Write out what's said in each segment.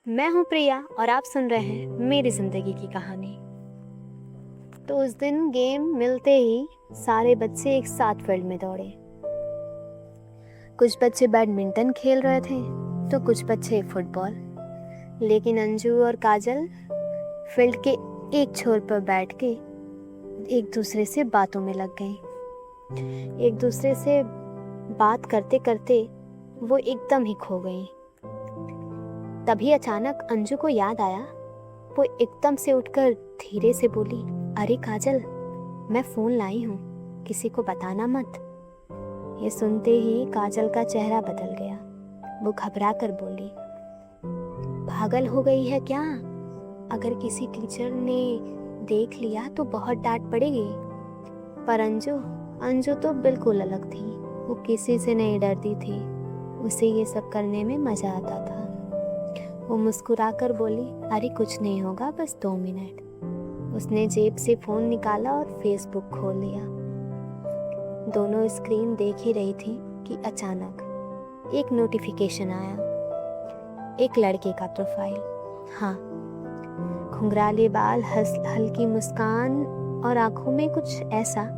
मैं हूँ प्रिया और आप सुन रहे हैं मेरी ज़िंदगी की कहानी। तो उस दिन गेम मिलते ही सारे बच्चे एक साथ फील्ड में दौड़े। कुछ बच्चे बैडमिंटन खेल रहे थे तो कुछ बच्चे फुटबॉल। लेकिन अंजू और काजल फील्ड के एक छोर पर बैठ के एक दूसरे से बातों में लग गई। एक दूसरे से बात करते करते वो एकदम ही खो गई। तभी अचानक अंजू को याद आया। वो एकदम से उठकर धीरे से बोली, अरे काजल, मैं फ़ोन लाई हूँ, किसी को बताना मत। ये सुनते ही काजल का चेहरा बदल गया। वो घबरा कर बोली, पागल हो गई है क्या? अगर किसी टीचर ने देख लिया तो बहुत डांट पड़ेगी। पर अंजू तो बिल्कुल अलग थी। वो किसी से नहीं डरती थी। उसे ये सब करने में मज़ा आता था। वो मुस्कुराकर बोली, अरे कुछ नहीं होगा, बस 2 मिनट। उसने जेब से फ़ोन निकाला और फेसबुक खोल लिया। दोनों स्क्रीन देख ही रही थी कि अचानक एक नोटिफिकेशन आया। एक लड़के का प्रोफाइल। हाँ, घुंघराले बाल, हल्की मुस्कान और आंखों में कुछ ऐसा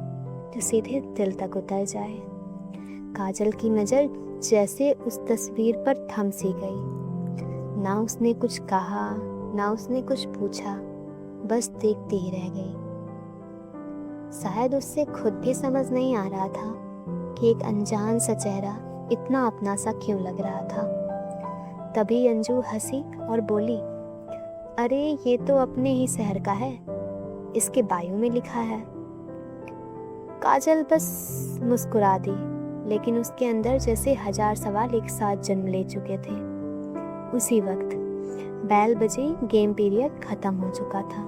जो सीधे दिल तक उतर जाए। काजल की नज़र जैसे उस तस्वीर पर थम सी गई। ना उसने कुछ कहा, ना उसने कुछ पूछा, बस देखती ही रह गई। शायद उससे खुद भी समझ नहीं आ रहा था कि एक अनजान सा चेहरा इतना अपना सा क्यों लग रहा था। तभी अंजू हंसी और बोली, अरे ये तो अपने ही शहर का है, इसके बायो में लिखा है। काजल बस मुस्कुरा दी, लेकिन उसके अंदर जैसे 1000 सवाल एक साथ जन्म ले चुके थे। उसी वक्त बेल बजी, गेम पीरियड खत्म हो चुका था।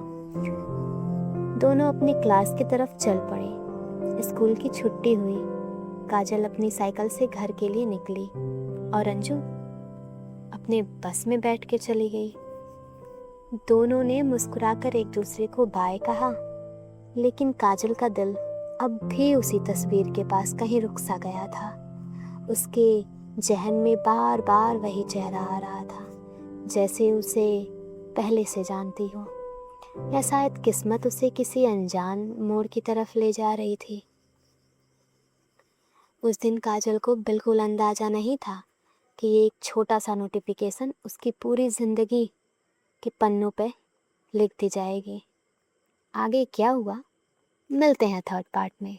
दोनों अपनी क्लास की तरफ चल पड़े। स्कूल की छुट्टी हुई। काजल अपनी साइकिल से घर के लिए निकली और अंजू अपने बस में बैठ के चली गई। दोनों ने मुस्कुराकर एक दूसरे को बाय कहा, लेकिन काजल का दिल अब भी उसी तस्वीर के पास कहीं रुक सा गया था। उसके जहन में बार बार वही चेहरा आ रहा था, जैसे उसे पहले से जानती हो, या शायद किस्मत उसे किसी अनजान मोड़ की तरफ ले जा रही थी। उस दिन काजल को बिल्कुल अंदाजा नहीं था कि ये एक छोटा सा नोटिफिकेशन उसकी पूरी ज़िंदगी के पन्नों पे लिख दी जाएगी। आगे क्या हुआ, मिलते हैं थर्ड पार्ट में।